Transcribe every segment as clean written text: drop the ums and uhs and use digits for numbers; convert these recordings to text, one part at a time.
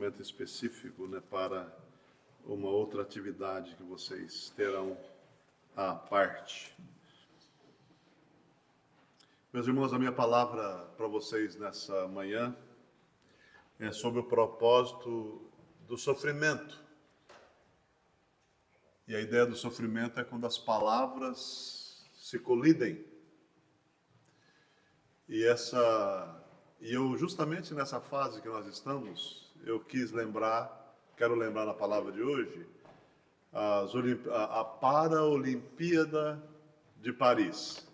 momento específico, né, para uma outra atividade que vocês terão à parte. Meus irmãos, a minha palavra para vocês nessa manhã é sobre o propósito do sofrimento. E a ideia do sofrimento é quando as palavras se colidem. E eu justamente nessa fase que nós estamos, eu quero lembrar na palavra de hoje, a Paraolimpíada de Paris.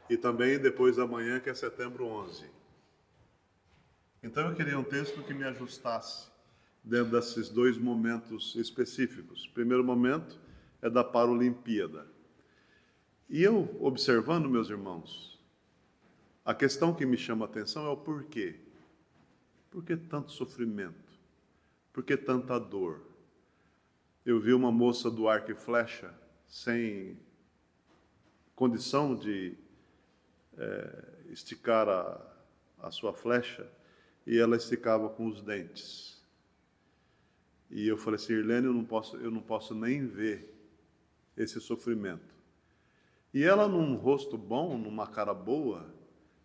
E também depois da manhã, que é setembro 11. Então eu queria um texto que me ajustasse dentro desses dois momentos específicos. O primeiro momento é da Paraolimpíada. E eu, observando, meus irmãos, a questão que me chama a atenção é o porquê. Por que tanto sofrimento? Por que tanta dor? Eu vi uma moça do arco e flecha, sem condição de esticar a sua flecha, e ela esticava com os dentes. E eu falei assim, Irlene, eu não posso nem ver esse sofrimento. E ela, num rosto bom, numa cara boa,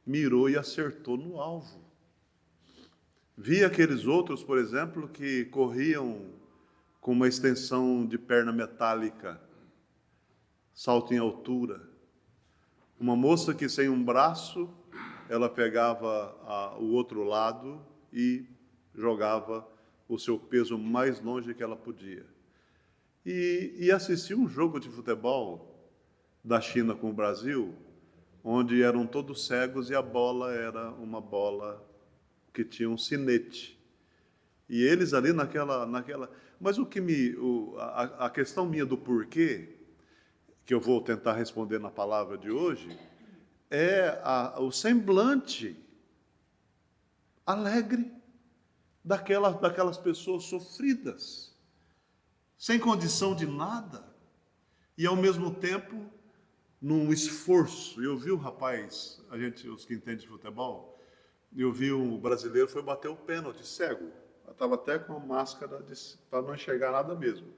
mirou e acertou no alvo. Vi aqueles outros, por exemplo, que corriam com uma extensão de perna metálica, salto em altura. Uma moça que sem um braço, ela pegava o outro lado e jogava o seu peso mais longe que ela podia. E assisti um jogo de futebol da China com o Brasil, onde eram todos cegos e a bola era uma bola que tinha um sinete. E eles ali naquela... Mas a questão minha do porquê, que eu vou tentar responder na palavra de hoje, é o semblante alegre daquelas pessoas sofridas, sem condição de nada, e ao mesmo tempo num esforço. Eu vi o rapaz, os que entendem de futebol, eu vi um brasileiro foi bater o pênalti cego. Estava até com a máscara para não enxergar nada mesmo.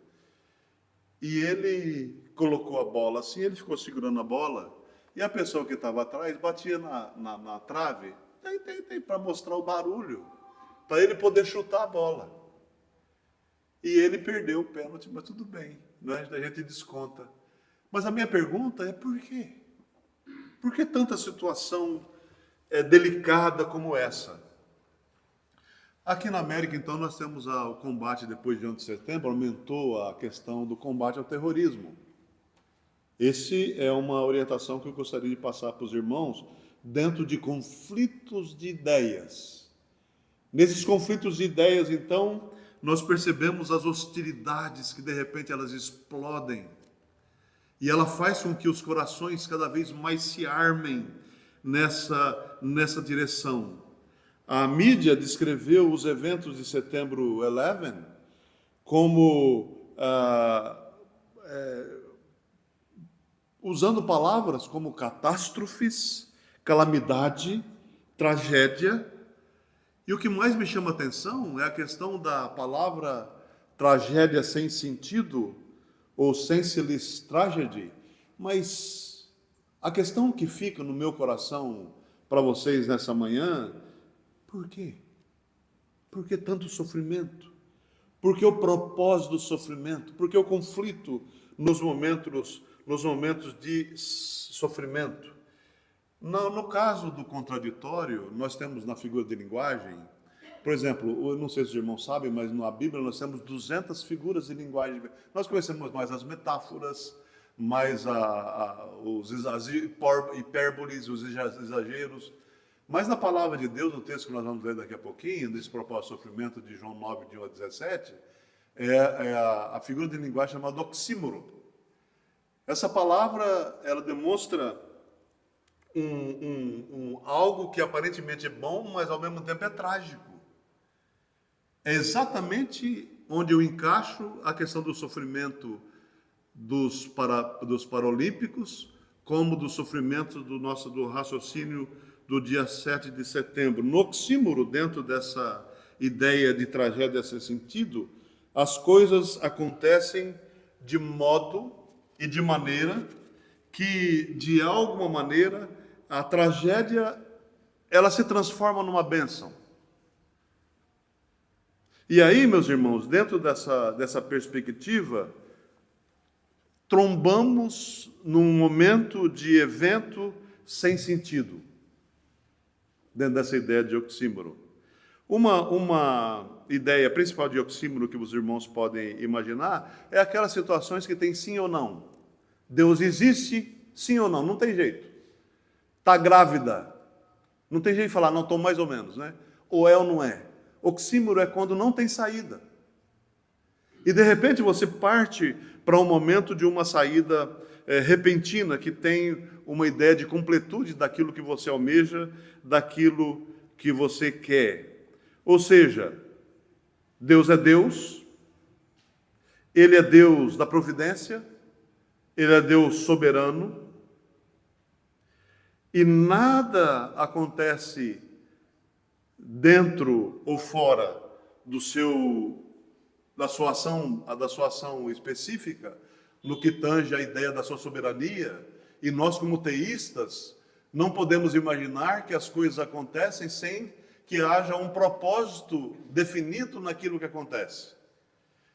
E ele colocou a bola assim, ele ficou segurando a bola, e a pessoa que estava atrás batia na trave, para mostrar o barulho, para ele poder chutar a bola. E ele perdeu o pênalti, mas tudo bem, né? A gente desconta. Mas a minha pergunta é por quê? Por que tanta situação delicada como essa? Aqui na América, então, nós temos o combate depois de 11 de setembro, aumentou a questão do combate ao terrorismo. Essa é uma orientação que eu gostaria de passar para os irmãos dentro de conflitos de ideias. Nesses conflitos de ideias, então, nós percebemos as hostilidades que, de repente, elas explodem. E ela faz com que os corações cada vez mais se armem nessa direção. A mídia descreveu os eventos de setembro 11 como usando palavras como catástrofes, calamidade, tragédia. E o que mais me chama a atenção é a questão da palavra tragédia sem sentido, ou senseless tragedy. Mas a questão que fica no meu coração para vocês nessa manhã, por quê? Por que tanto sofrimento? Por que o propósito do sofrimento? Por que o conflito nos momentos de sofrimento? No caso do contraditório, nós temos na figura de linguagem, por exemplo, eu não sei se os irmãos sabem, mas na Bíblia nós temos 200 figuras de linguagem. Nós conhecemos mais as metáforas, mais as hipérboles, os exageros. Mas na palavra de Deus, no texto que nós vamos ler daqui a pouquinho, desse propósito de sofrimento de João 9, de 1 a 17, a figura de linguagem chamada oxímoro. Essa palavra, ela demonstra algo que aparentemente é bom, mas ao mesmo tempo é trágico. É exatamente onde eu encaixo a questão do sofrimento dos paralímpicos, como do sofrimento do raciocínio do dia 7 de setembro. No oxímoro, dentro dessa ideia de tragédia sem sentido, as coisas acontecem de modo e de maneira que, de alguma maneira, a tragédia ela se transforma numa bênção. E aí, meus irmãos, dentro dessa perspectiva, trombamos num momento de evento sem sentido, dentro dessa ideia de oxímoro. Uma ideia principal de oxímoro que os irmãos podem imaginar é aquelas situações que tem sim ou não. Deus existe, sim ou não, não tem jeito. Está grávida, não tem jeito de falar, não, estou mais ou menos, né? Ou é ou não é. Oxímoro é quando não tem saída. E de repente você parte para um momento de uma saída repentina, que tem uma ideia de completude daquilo que você almeja, daquilo que você quer. Ou seja, Deus é Deus, Ele é Deus da providência, Ele é Deus soberano, e nada acontece dentro ou fora da sua ação específica, no que tange a ideia da sua soberania, e nós, como teístas, não podemos imaginar que as coisas acontecem sem que haja um propósito definido naquilo que acontece.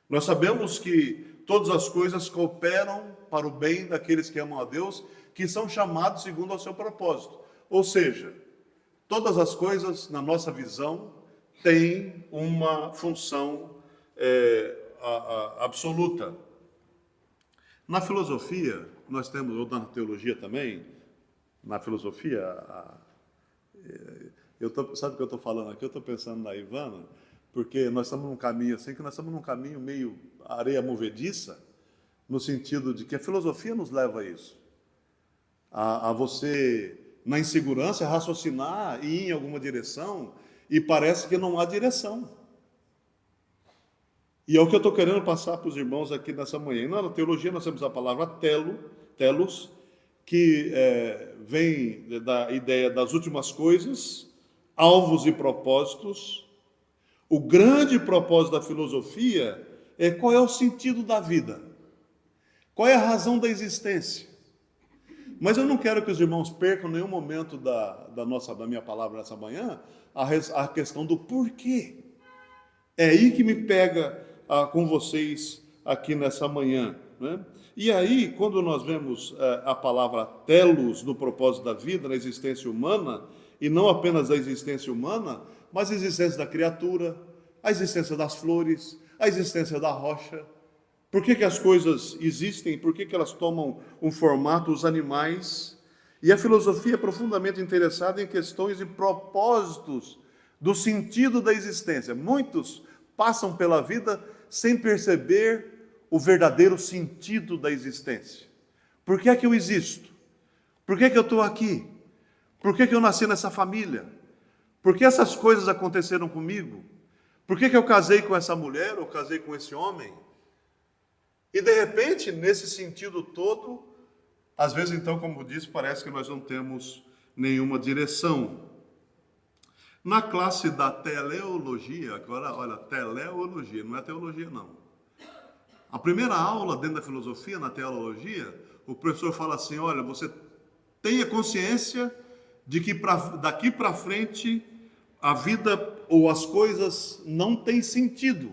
Nós sabemos que todas as coisas cooperam para o bem daqueles que amam a Deus, que são chamados segundo o seu propósito. Ou seja, todas as coisas, na nossa visão, têm uma função absoluta. Na filosofia, nós temos, ou na teologia também, na filosofia, sabe o que eu estou falando aqui? Eu estou pensando na Ivana, porque nós estamos num caminho assim, que nós estamos num caminho meio areia movediça, no sentido de que a filosofia nos leva a isso. A você, na insegurança, raciocinar e ir em alguma direção, e parece que não há direção. E é o que eu estou querendo passar para os irmãos aqui nessa manhã. E na teologia nós temos a palavra telos, que vem da ideia das últimas coisas, alvos e propósitos. O grande propósito da filosofia é qual é o sentido da vida, qual é a razão da existência. Mas eu não quero que os irmãos percam nenhum momento da minha palavra nessa manhã a questão do porquê. É aí que me pega com vocês aqui nessa manhã, né? E aí, quando nós vemos a palavra telos no propósito da vida, na existência humana, e não apenas da existência humana, mas a existência da criatura, a existência das flores, a existência da rocha. Por que as coisas existem? Por que elas tomam um formato, os animais? E a filosofia é profundamente interessada em questões e propósitos do sentido da existência. Muitos passam pela vida sem perceber o verdadeiro sentido da existência. Por que é que eu existo? Por que é que eu estou aqui? Por que é que eu nasci nessa família? Por que essas coisas aconteceram comigo? Por que é que eu casei com essa mulher ou casei com esse homem? E de repente, nesse sentido todo, às vezes então, como disse, parece que nós não temos nenhuma direção. Na classe da teleologia, agora, olha, teleologia, não é teologia não. A primeira aula dentro da filosofia, na teologia, o professor fala assim, olha, você tenha consciência de que daqui para frente a vida ou as coisas não têm sentido.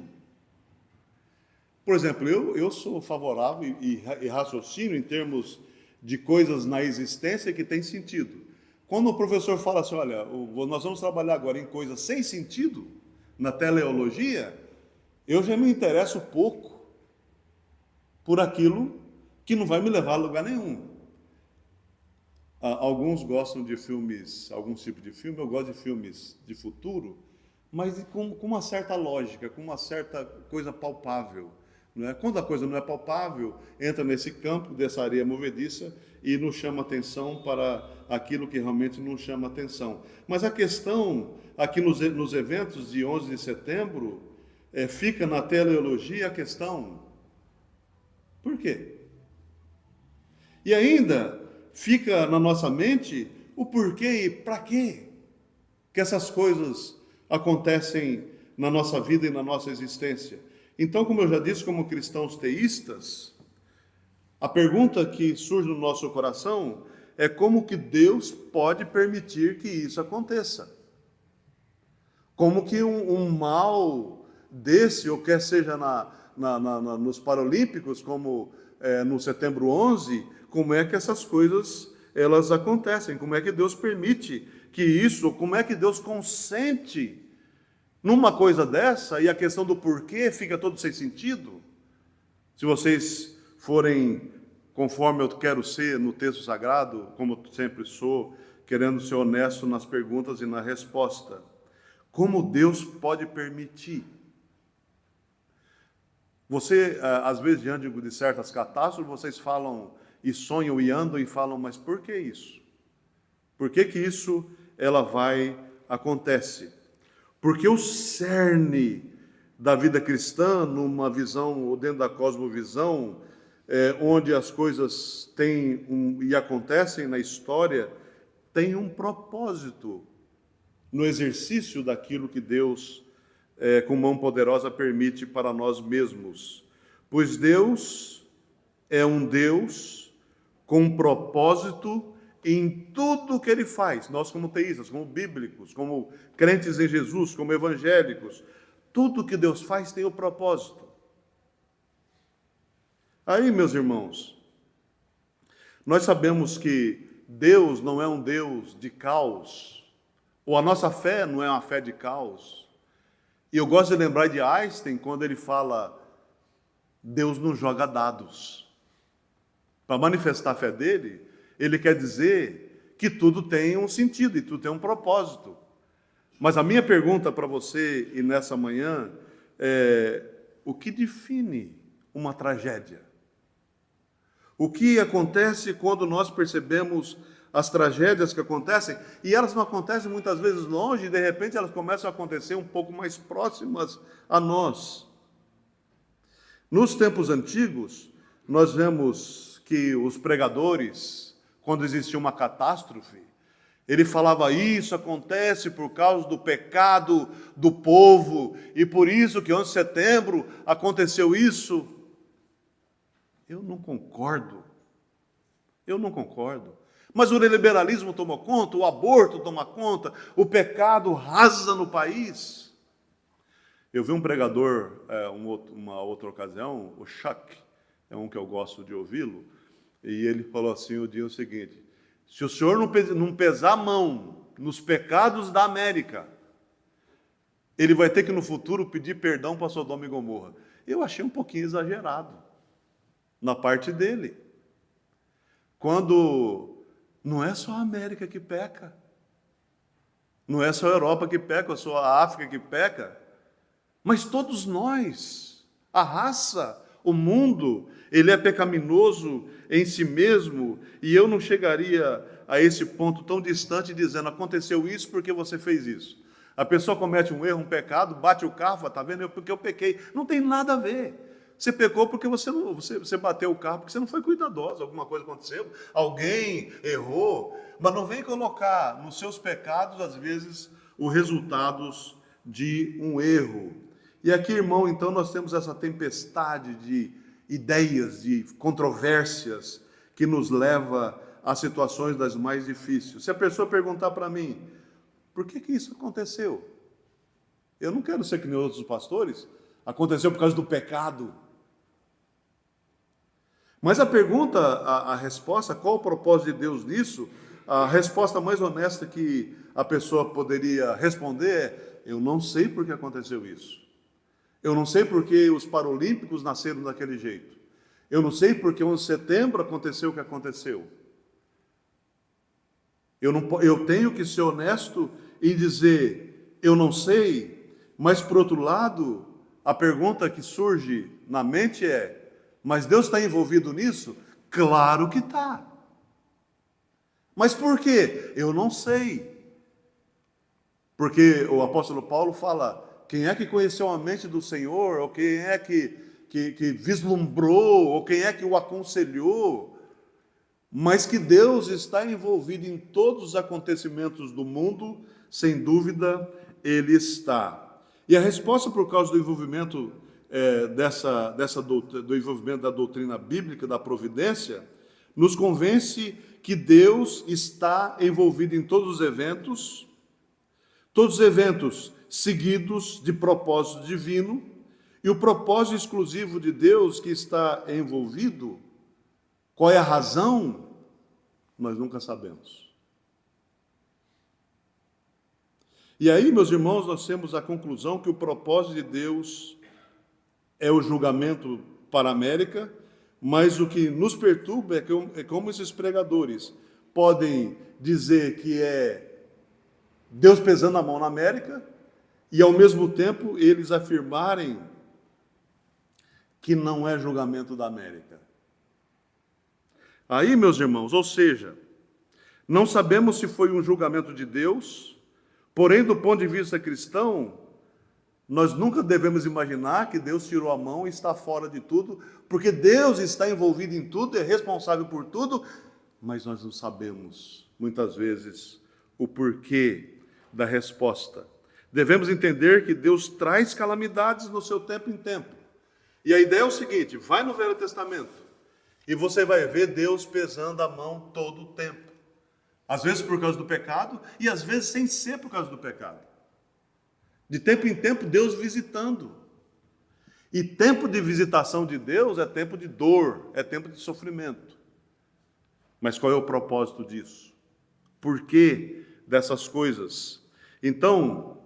Por exemplo, eu sou favorável e raciocínio em termos de coisas na existência que têm sentido. Quando o professor fala assim, olha, nós vamos trabalhar agora em coisas sem sentido, na teleologia, eu já me interesso pouco por aquilo que não vai me levar a lugar nenhum. Alguns gostam de filmes, alguns tipos de filme, eu gosto de filmes de futuro, mas com uma certa lógica, com uma certa coisa palpável. Não é? Quando a coisa não é palpável, entra nesse campo dessa areia movediça e nos chama atenção para aquilo que realmente não chama atenção. Mas a questão, aqui nos eventos de 11 de setembro, fica na teleologia a questão, por quê? E ainda fica na nossa mente o porquê e para quê que essas coisas acontecem na nossa vida e na nossa existência. Então, como eu já disse, como cristãos teístas, a pergunta que surge no nosso coração é como que Deus pode permitir que isso aconteça? Como que um mal desse, ou quer seja nos Paralímpicos, como no Setembro 11, como é que essas coisas elas acontecem? Como é que Deus permite que isso, como é que Deus consente numa coisa dessa, e a questão do porquê fica todo sem sentido? Se vocês forem conforme eu quero ser no texto sagrado, como eu sempre sou, querendo ser honesto nas perguntas e na resposta, como Deus pode permitir? Você, às vezes, diante de certas catástrofes, vocês falam e sonham e andam e falam, mas por que isso? Por que isso acontece? Porque o cerne da vida cristã, numa visão, ou dentro da cosmovisão, onde as coisas têm e acontecem na história, tem um propósito no exercício daquilo que Deus, com mão poderosa, permite para nós mesmos. Pois Deus é um Deus com um propósito em tudo o que Ele faz. Nós, como teístas, como bíblicos, como crentes em Jesus, como evangélicos, tudo que Deus faz tem o propósito. Aí, meus irmãos, nós sabemos que Deus não é um Deus de caos, ou a nossa fé não é uma fé de caos. E eu gosto de lembrar de Einstein, quando ele fala, Deus não joga dados. Para manifestar a fé dele, ele quer dizer que tudo tem um sentido e tudo tem um propósito. Mas a minha pergunta para você, e nessa manhã, é: o que define uma tragédia? O que acontece quando nós percebemos as tragédias que acontecem, e elas não acontecem muitas vezes longe, e de repente elas começam a acontecer um pouco mais próximas a nós? Nos tempos antigos, nós vemos que os pregadores, quando existia uma catástrofe, ele falava, isso acontece por causa do pecado do povo, e por isso que 11 de setembro aconteceu isso. Eu não concordo. Mas o liberalismo tomou conta, o aborto toma conta, o pecado rasa no país. Eu vi um pregador, uma outra ocasião, o Chuck, é um que eu gosto de ouvi-lo, e ele falou assim o seguinte, se o senhor não pesar a mão nos pecados da América, ele vai ter que no futuro pedir perdão para Sodoma e Gomorra. Eu achei um pouquinho exagerado na parte dele. Quando não é só a América que peca, não é só a Europa que peca, ou só a África que peca, mas todos nós, a raça, o mundo, ele é pecaminoso em si mesmo, e eu não chegaria a esse ponto tão distante dizendo, aconteceu isso porque você fez isso. A pessoa comete um erro, um pecado, bate o carro, fala, está vendo, porque eu pequei. Não tem nada a ver. Você pecou porque você bateu o carro, porque você não foi cuidadoso, alguma coisa aconteceu, alguém errou, mas não vem colocar nos seus pecados, às vezes, os resultados de um erro. E aqui, irmão, então, nós temos essa tempestade de ideias, de controvérsias, que nos leva a situações das mais difíceis. Se a pessoa perguntar para mim, por que isso aconteceu? Eu não quero ser que nem outros pastores, aconteceu por causa do pecado. Mas a pergunta, a resposta, qual o propósito de Deus nisso? A resposta mais honesta que a pessoa poderia responder é, eu não sei por que aconteceu isso. Eu não sei por que os Paralímpicos nasceram daquele jeito. Eu não sei por que 11 de setembro aconteceu o que aconteceu. Eu tenho que ser honesto e dizer, eu não sei, mas por outro lado, a pergunta que surge na mente é, mas Deus está envolvido nisso? Claro que está. Mas por quê? Eu não sei. Porque o apóstolo Paulo fala, quem é que conheceu a mente do Senhor? Ou quem é que vislumbrou? Ou quem é que o aconselhou? Mas que Deus está envolvido em todos os acontecimentos do mundo, sem dúvida, Ele está. E a resposta, por causa do envolvimento do envolvimento da doutrina bíblica, da providência, nos convence que Deus está envolvido em todos os eventos seguidos de propósito divino, e o propósito exclusivo de Deus que está envolvido, qual é a razão? Nós nunca sabemos. E aí, meus irmãos, nós temos a conclusão que o propósito de Deus é o julgamento para a América, mas o que nos perturba é como esses pregadores podem dizer que é Deus pesando a mão na América e, ao mesmo tempo, eles afirmarem que não é julgamento da América. Aí, meus irmãos, ou seja, não sabemos se foi um julgamento de Deus, porém, do ponto de vista cristão, nós nunca devemos imaginar que Deus tirou a mão e está fora de tudo, porque Deus está envolvido em tudo, é responsável por tudo, mas nós não sabemos, muitas vezes, o porquê da resposta. Devemos entender que Deus traz calamidades no seu tempo em tempo. E a ideia é o seguinte: vai no Velho Testamento e você vai ver Deus pesando a mão todo o tempo. Às vezes por causa do pecado e às vezes sem ser por causa do pecado. De tempo em tempo, Deus visitando. E tempo de visitação de Deus é tempo de dor, é tempo de sofrimento. Mas qual é o propósito disso? Por que dessas coisas? Então,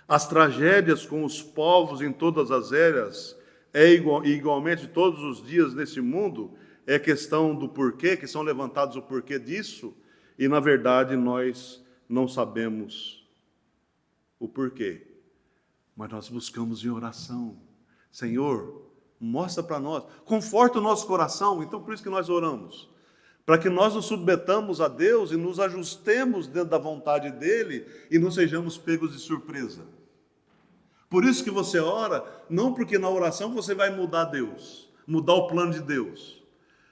as tragédias com os povos em todas as eras, igualmente todos os dias nesse mundo, é questão do porquê, que são levantados o porquê disso, e na verdade nós não sabemos o porquê, mas nós buscamos em oração. Senhor, mostra para nós, conforta o nosso coração. Então por isso que nós oramos, para que nós nos submetamos a Deus e nos ajustemos dentro da vontade dEle e não sejamos pegos de surpresa. Por isso que você ora, não porque na oração você vai mudar Deus, mudar o plano de Deus,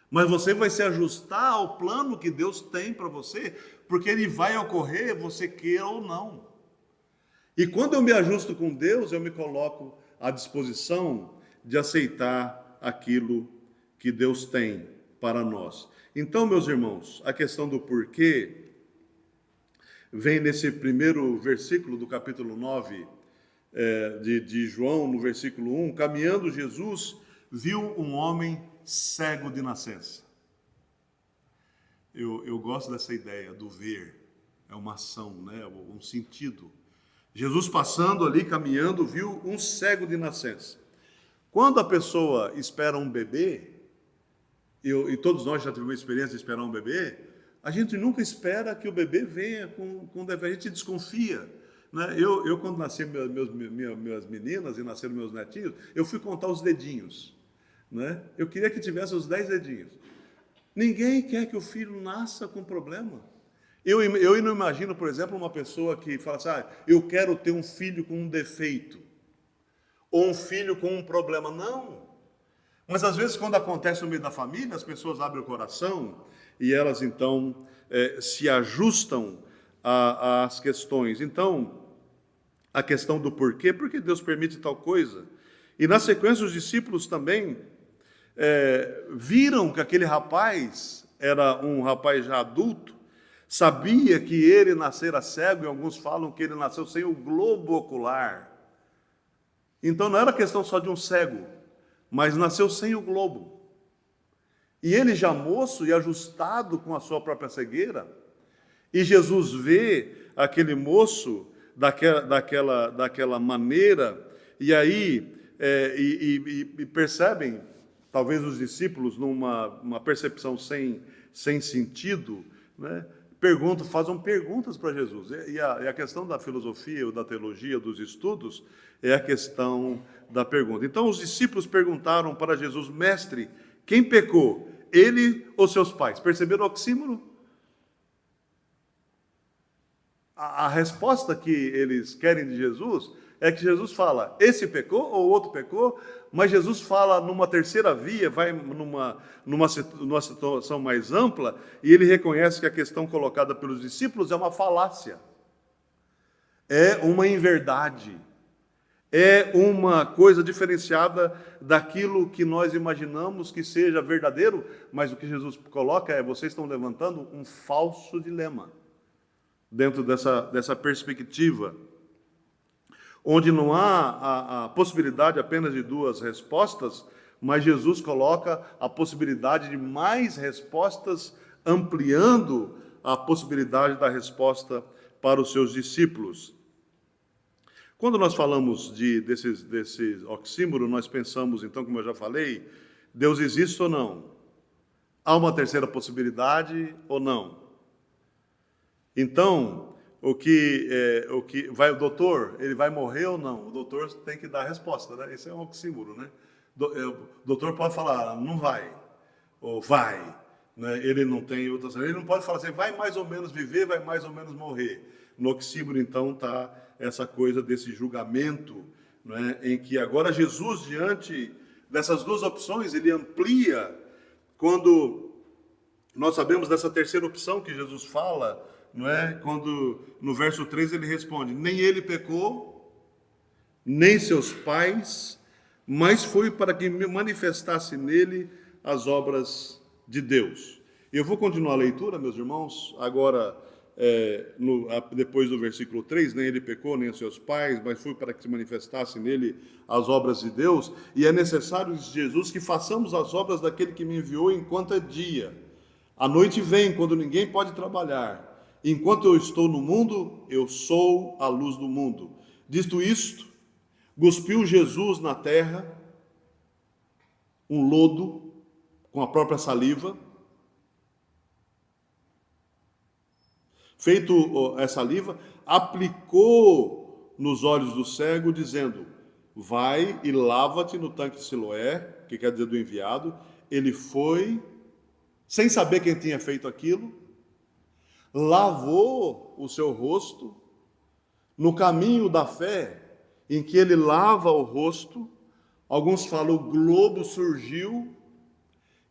mas você vai se ajustar ao plano que Deus tem para você, porque ele vai ocorrer, você queira ou não. E quando eu me ajusto com Deus, eu me coloco à disposição de aceitar aquilo que Deus tem para nós. Então, meus irmãos, a questão do porquê vem nesse primeiro versículo do capítulo 9 de João, no versículo 1. Caminhando, Jesus viu um homem cego de nascença. Eu gosto dessa ideia do ver, é uma ação, né? Um sentido. Jesus passando ali, caminhando, viu um cego de nascença. Quando a pessoa espera um bebê, e todos nós já tivemos a experiência de esperar um bebê, a gente nunca espera que o bebê venha com defeito, a gente desconfia. Né? Eu quando nasci minhas meninas e nasceram meus netinhos, eu fui contar os dedinhos. Né? Eu queria que tivesse os 10 dedinhos. Ninguém quer que o filho nasça com problema. Eu não imagino, por exemplo, uma pessoa que fala assim, eu quero ter um filho com um defeito, ou um filho com um problema. Não. Mas às vezes, quando acontece no meio da família, as pessoas abrem o coração e elas então se ajustam às questões. Então, a questão do porquê, porque Deus permite tal coisa. E na sequência, os discípulos também viram que aquele rapaz era um rapaz já adulto, sabia que ele nascera cego, e alguns falam que ele nasceu sem o globo ocular. Então não era questão só de um cego, mas nasceu sem o globo. E ele já moço e ajustado com a sua própria cegueira, e Jesus vê aquele moço daquela maneira, e aí e percebem, talvez os discípulos, numa percepção sem sentido, né? Fazem perguntas para Jesus. E a questão da filosofia, ou da teologia, dos estudos, é a questão da pergunta. Então, os discípulos perguntaram para Jesus, mestre, quem pecou, ele ou seus pais? Perceberam o oxímoro? A resposta que eles querem de Jesus é que Jesus fala, esse pecou ou outro pecou, mas Jesus fala numa terceira via, vai numa situação mais ampla, e ele reconhece que a questão colocada pelos discípulos é uma falácia, é uma inverdade. é uma coisa diferenciada daquilo que nós imaginamos que seja verdadeiro, mas o que Jesus coloca é: vocês estão levantando um falso dilema dentro dessa perspectiva, onde não há a possibilidade apenas de duas respostas, mas Jesus coloca a possibilidade de mais respostas, ampliando a possibilidade da resposta para os seus discípulos. Quando nós falamos desse oxímoro, nós pensamos, então, como eu já falei, Deus existe ou não? Há uma terceira possibilidade ou não? Então, o doutor, ele vai morrer ou não? O doutor tem que dar a resposta, né? Esse é um oxímoro, né? O doutor pode falar, não vai, ou vai, né? Ele não tem outras... Ele não pode falar assim, vai mais ou menos viver, vai mais ou menos morrer. No oxímoro, então, está essa coisa desse julgamento, né? Em que agora Jesus, diante dessas duas opções, ele amplia. Quando nós sabemos dessa terceira opção que Jesus fala, não é? Quando no verso 3 ele responde: nem ele pecou, nem seus pais, mas foi para que manifestasse nele as obras de Deus. Eu vou continuar a leitura, meus irmãos, agora depois do versículo 3, nem ele pecou, nem os seus pais, mas foi para que se manifestasse nele as obras de Deus, e é necessário, diz Jesus, que façamos as obras daquele que me enviou enquanto é dia. A noite vem, quando ninguém pode trabalhar. Enquanto eu estou no mundo, eu sou a luz do mundo. Dito isto, cuspiu Jesus na terra um lodo com a própria saliva. Feito essa saliva, aplicou nos olhos do cego, dizendo: vai e lava-te no tanque de Siloé, que quer dizer do enviado. Ele foi, sem saber quem tinha feito aquilo, lavou o seu rosto. No caminho da fé, em que ele lava o rosto, alguns falam, o globo surgiu,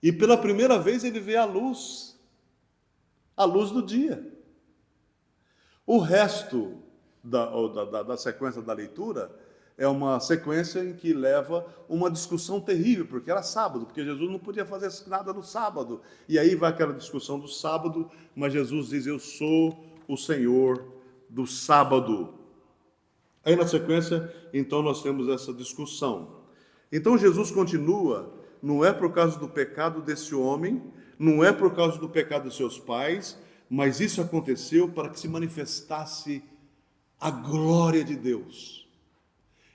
e pela primeira vez ele vê a luz do dia. O resto da sequência da leitura é uma sequência em que leva uma discussão terrível, porque era sábado, porque Jesus não podia fazer nada no sábado. E aí vai aquela discussão do sábado, mas Jesus diz: eu sou o Senhor do sábado. Aí na sequência, então, nós temos essa discussão. Então Jesus continua: não é por causa do pecado desse homem, não é por causa do pecado de seus pais, mas isso aconteceu para que se manifestasse a glória de Deus.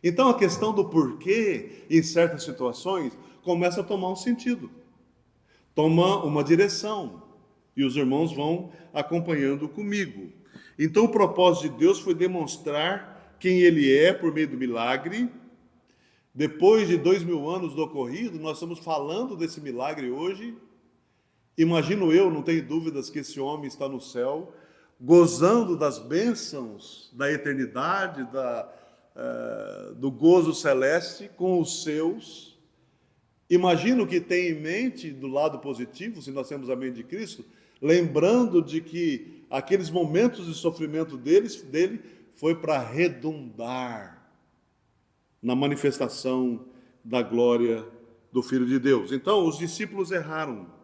Então a questão do porquê, em certas situações, começa a tomar um sentido, toma uma direção, e os irmãos vão acompanhando comigo. Então o propósito de Deus foi demonstrar quem Ele é por meio do milagre. Depois de 2000 anos do ocorrido, nós estamos falando desse milagre hoje. Imagino eu, não tenho dúvidas, que esse homem está no céu, gozando das bênçãos da eternidade, do gozo celeste com os seus. Imagino que tem em mente, do lado positivo, se nós temos a mente de Cristo, lembrando de que aqueles momentos de sofrimento dele foi para redundar na manifestação da glória do Filho de Deus. Então, os discípulos erraram.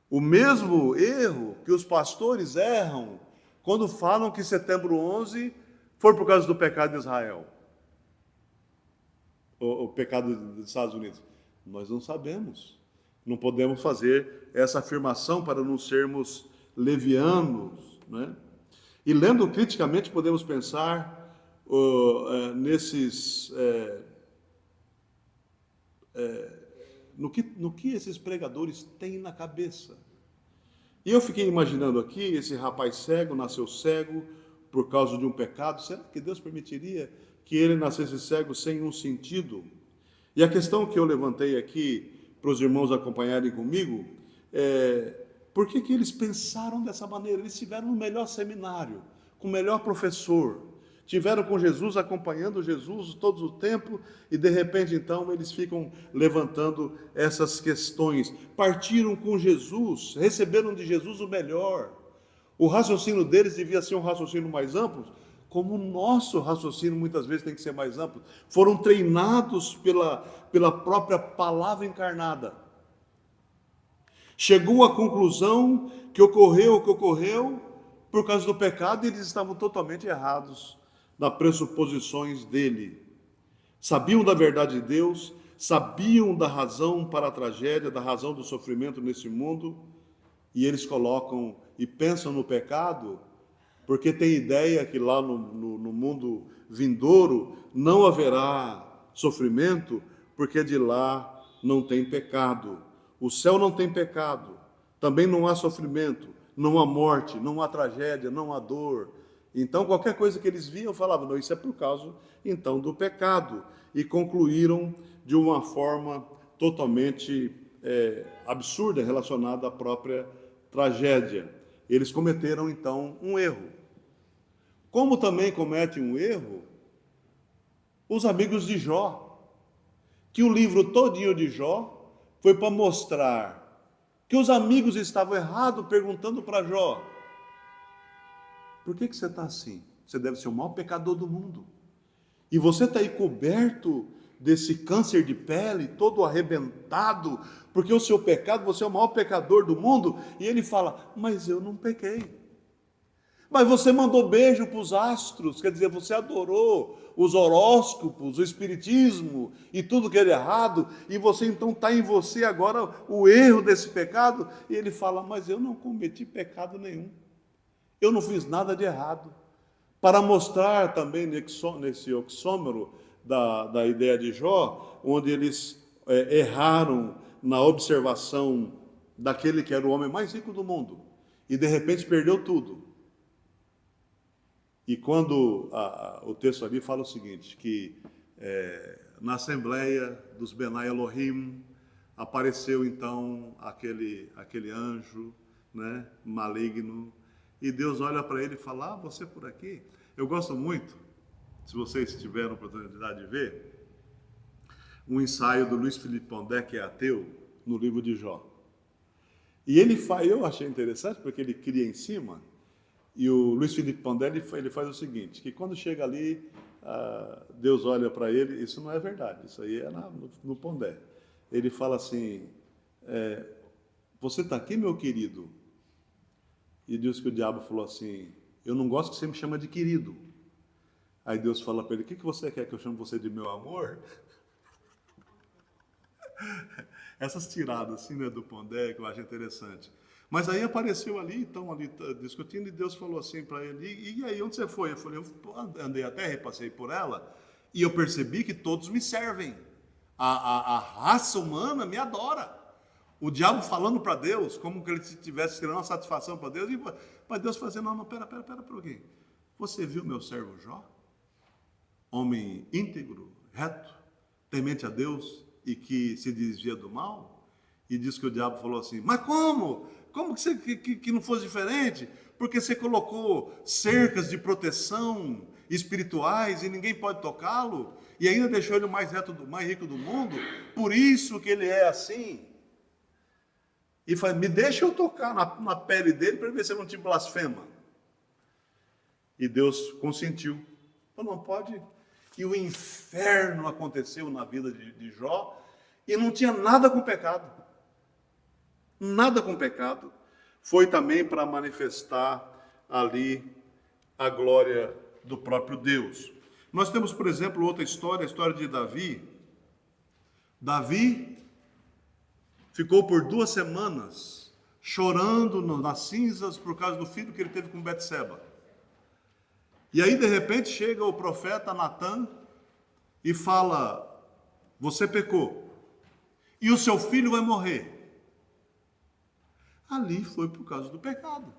O mesmo erro que os pastores erram quando falam que setembro 11 foi por causa do pecado de Israel, o pecado dos Estados Unidos. Nós não sabemos. Não podemos fazer essa afirmação para não sermos levianos, né? E lendo criticamente podemos pensar no que esses pregadores têm na cabeça. E eu fiquei imaginando aqui, esse rapaz cego, nasceu cego por causa de um pecado. Será que Deus permitiria que ele nascesse cego sem um sentido? E a questão que eu levantei aqui para os irmãos acompanharem comigo é: por que eles pensaram dessa maneira? Eles tiveram o melhor seminário, com o melhor professor, tiveram com Jesus, acompanhando Jesus todo o tempo, e de repente então eles ficam levantando essas questões. Partiram com Jesus, receberam de Jesus o melhor. O raciocínio deles devia ser um raciocínio mais amplo. como o nosso raciocínio muitas vezes tem que ser mais amplo. Foram treinados pela própria palavra encarnada. Chegou à conclusão que ocorreu o que ocorreu por causa do pecado, e eles estavam totalmente errados nas pressuposições dele. Sabiam da verdade de Deus, sabiam da razão para a tragédia, da razão do sofrimento nesse mundo, e eles colocam e pensam no pecado, porque tem ideia que lá no mundo vindouro não haverá sofrimento, porque de lá não tem pecado. O céu não tem pecado, também não há sofrimento, não há morte, não há tragédia, não há dor. Então, qualquer coisa que eles viam, falavam, não, isso é por causa, então, do pecado. E concluíram de uma forma totalmente absurda, relacionada à própria tragédia. Eles cometeram, então, um erro. Como também cometem um erro os amigos de Jó, que o livro todinho de Jó foi para mostrar que os amigos estavam errados, perguntando para Jó, por que você está assim? Você deve ser o maior pecador do mundo. E você está aí coberto desse câncer de pele, todo arrebentado, porque o seu pecado, você é o maior pecador do mundo. E ele fala, mas eu não pequei. Mas você mandou beijo para os astros, quer dizer, você adorou os horóscopos, o espiritismo e tudo que era errado, e você então está em você agora o erro desse pecado. E ele fala, mas eu não cometi pecado nenhum. Eu não fiz nada de errado. Para mostrar também nesse oxômoro da ideia de Jó, onde eles erraram na observação daquele que era o homem mais rico do mundo, e de repente perdeu tudo. E quando o texto ali fala o seguinte, que na Assembleia dos Benai Elohim apareceu então aquele anjo, né, maligno, e Deus olha para ele e fala, você por aqui? Eu gosto muito, se vocês tiveram a oportunidade de ver, um ensaio do Luiz Felipe Pondé, que é ateu, no livro de Jó. E eu achei interessante, porque ele cria em cima, e o Luiz Felipe Pondé, ele faz o seguinte, que quando chega ali, Deus olha para ele, isso não é verdade, isso aí é no Pondé. Ele fala assim, você está aqui, meu querido? E diz que o diabo falou assim, eu não gosto que você me chama de querido. Aí Deus fala para ele, o que você quer que eu chame você de meu amor? Essas tiradas assim, né, do Pondé, que eu acho interessante. Mas aí apareceu ali, estão ali discutindo, e Deus falou assim para ele, e aí, onde você foi? Eu falei, eu andei a terra e passei por ela, e eu percebi que todos me servem. A raça humana me adora. O diabo falando para Deus, como que ele estivesse tirando uma satisfação para Deus, e para Deus fazer, não, pera um pouquinho. Você viu meu servo Jó? Homem íntegro, reto, temente a Deus e que se desvia do mal? E diz que o diabo falou assim, mas como? Como que não fosse diferente? Porque você colocou cercas de proteção espirituais e ninguém pode tocá-lo, e ainda deixou ele o mais rico do mundo, por isso que ele é assim. E fala, me deixa eu tocar na pele dele para ver se ele não te blasfema. E Deus consentiu. Falou, não pode. E o inferno aconteceu na vida de Jó, e não tinha nada com pecado. Nada com pecado. Foi também para manifestar ali a glória do próprio Deus. Nós temos, por exemplo, outra história, a história de Davi. Davi ficou por 2 semanas chorando nas cinzas por causa do filho que ele teve com Betseba. E aí, de repente, chega o profeta Natã e fala, você pecou, e o seu filho vai morrer. Ali foi por causa do pecado.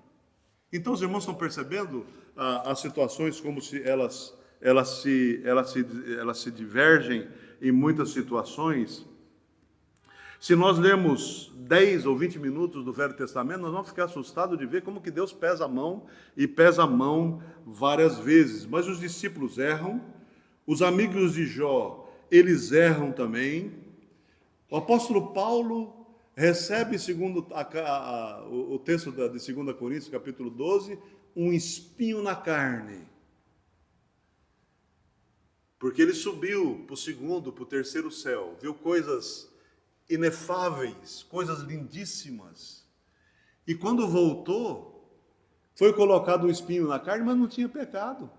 Então, os irmãos estão percebendo as situações como se elas se divergem em muitas situações. Se nós lermos 10 ou 20 minutos do Velho Testamento, nós vamos ficar assustados de ver como que Deus pesa a mão, e pesa a mão várias vezes. Mas os discípulos erram, os amigos de Jó, eles erram também. O apóstolo Paulo recebe, segundo o texto de 2 Coríntios, capítulo 12, um espinho na carne. Porque ele subiu para o segundo, para o terceiro céu, viu coisas inefáveis, coisas lindíssimas. E quando voltou, foi colocado um espinho na carne, mas não tinha pecado.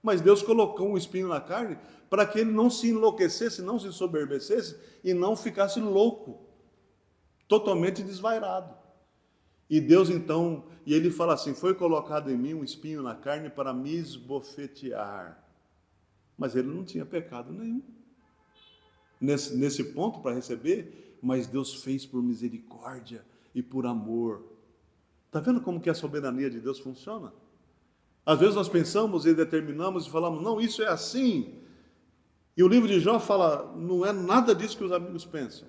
Mas Deus colocou um espinho na carne para que ele não se enlouquecesse, não se soberbecesse e não ficasse louco, totalmente desvairado. E Deus então, e ele fala assim, foi colocado em mim um espinho na carne para me esbofetear. Mas ele não tinha pecado nenhum. Nesse ponto para receber, mas Deus fez por misericórdia e por amor. Está vendo como que a soberania de Deus funciona? Às vezes nós pensamos e determinamos e falamos, não, isso é assim. E o livro de Jó fala, não é nada disso que os amigos pensam.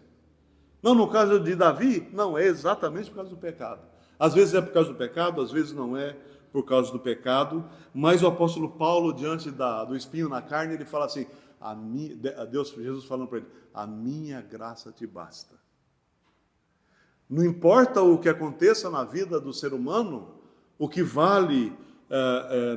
Não, no caso de Davi, não, é exatamente por causa do pecado. Às vezes é por causa do pecado, às vezes não é por causa do pecado, mas o apóstolo Paulo, diante do espinho na carne, ele fala assim, Jesus falando para ele, a minha graça te basta. Não importa o que aconteça na vida do ser humano, o que vale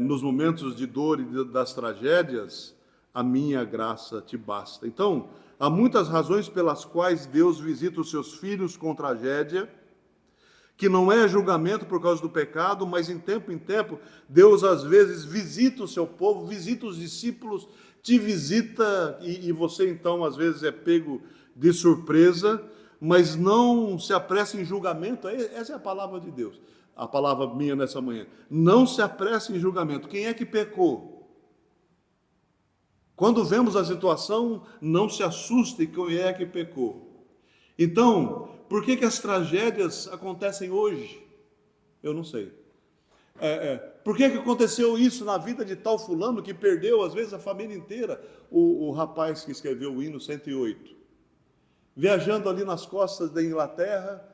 nos momentos de dor e das tragédias, a minha graça te basta. Então, há muitas razões pelas quais Deus visita os seus filhos com tragédia, que não é julgamento por causa do pecado, mas em tempo, Deus às vezes visita o seu povo, visita os discípulos, te visita e você então às vezes é pego de surpresa, mas não se apresse em julgamento. Essa é a palavra de Deus, a palavra minha nessa manhã. Não se apresse em julgamento. Quem é que pecou? Quando vemos a situação, não se assuste quem é que pecou. Então, por que as tragédias acontecem hoje? Eu não sei. Por que aconteceu isso na vida de tal fulano que perdeu, às vezes, a família inteira? O rapaz que escreveu o hino 108, viajando ali nas costas da Inglaterra,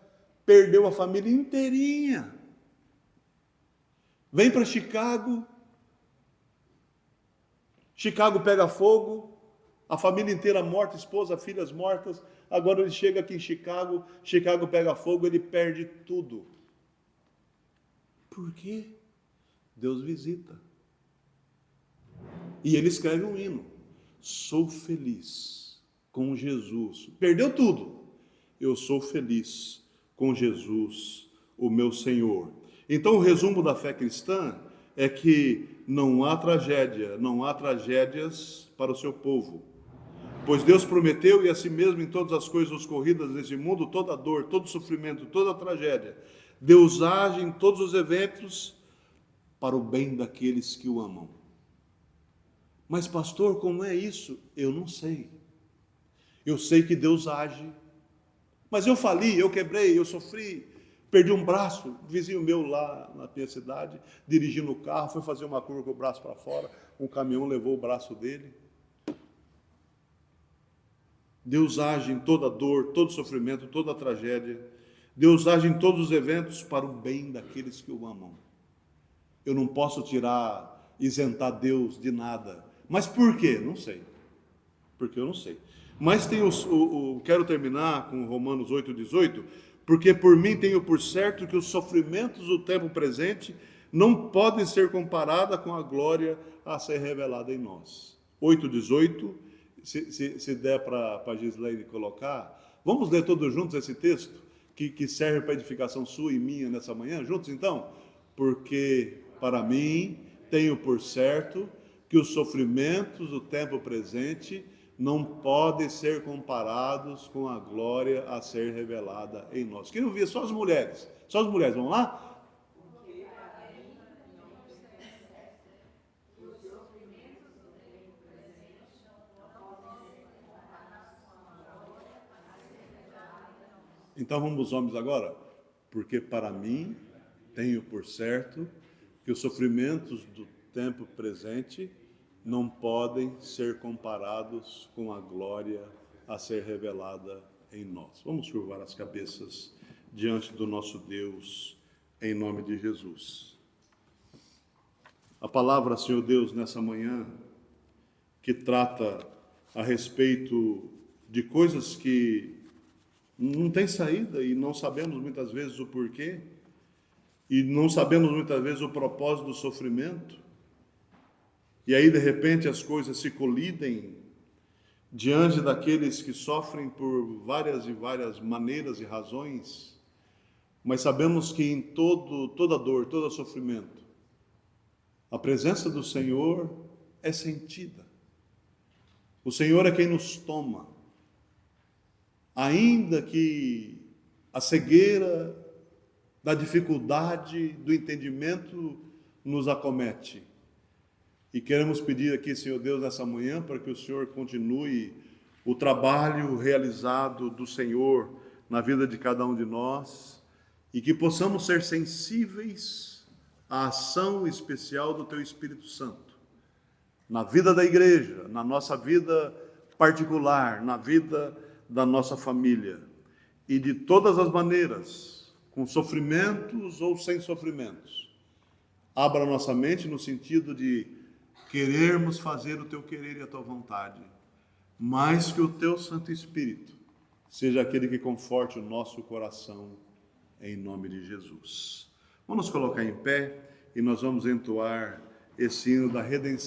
perdeu a família inteirinha. Vem para Chicago pega fogo, a família inteira morta, esposa, filhas mortas. Agora ele chega aqui em Chicago pega fogo, ele perde tudo. Por quê? Deus visita. E ele escreve um hino. Sou feliz com Jesus. Perdeu tudo. Eu sou feliz com Jesus, o meu Senhor. Então o resumo da fé cristã é que não há tragédias para o seu povo. Pois Deus prometeu, e a si mesmo em todas as coisas ocorridas nesse mundo, toda dor, todo sofrimento, toda tragédia, Deus age em todos os eventos para o bem daqueles que o amam. Mas pastor, como é isso? Eu não sei. Eu sei que Deus age. Mas eu fali, eu quebrei, eu sofri, perdi um braço. Um vizinho meu lá na minha cidade, dirigindo o carro, foi fazer uma curva com o braço para fora, um caminhão levou o braço dele. Deus age em toda dor, todo sofrimento, toda tragédia. Deus age em todos os eventos para o bem daqueles que o amam. Eu não posso isentar Deus de nada. Mas por quê? Não sei. Porque eu não sei. Mas quero terminar com Romanos 8,18, porque por mim tenho por certo que os sofrimentos do tempo presente não podem ser comparados com a glória a ser revelada em nós. 8,18, se der para a Gislaine colocar, vamos ler todos juntos esse texto, que serve para edificação sua e minha nessa manhã, juntos então? Porque para mim tenho por certo que os sofrimentos do tempo presente não podem ser comparados com a glória a ser revelada em nós. Queria ouvir só as mulheres, vamos lá? Então vamos os homens agora? Porque para mim tenho por certo que os sofrimentos do tempo presente não podem ser comparados com a glória a ser revelada em nós. Vamos curvar as cabeças diante do nosso Deus, em nome de Jesus. A palavra, Senhor Deus, nessa manhã, que trata a respeito de coisas que não tem saída e não sabemos muitas vezes o porquê, e não sabemos muitas vezes o propósito do sofrimento. e aí de repente as coisas se colidem diante daqueles que sofrem por várias e várias maneiras e razões, mas sabemos que em toda dor, todo sofrimento, a presença do Senhor é sentida. O Senhor é quem nos toma, ainda que a cegueira da dificuldade do entendimento nos acomete. E queremos pedir aqui, Senhor Deus, nessa manhã, para que o Senhor continue o trabalho realizado do Senhor na vida de cada um de nós e que possamos ser sensíveis à ação especial do Teu Espírito Santo, na vida da igreja, na nossa vida particular, na vida da nossa família. E de todas as maneiras, com sofrimentos ou sem sofrimentos, abra nossa mente no sentido de querermos fazer o Teu querer e a Tua vontade, mais que o Teu Santo Espírito seja aquele que conforte o nosso coração, em nome de Jesus. Vamos nos colocar em pé e nós vamos entoar esse hino da redenção.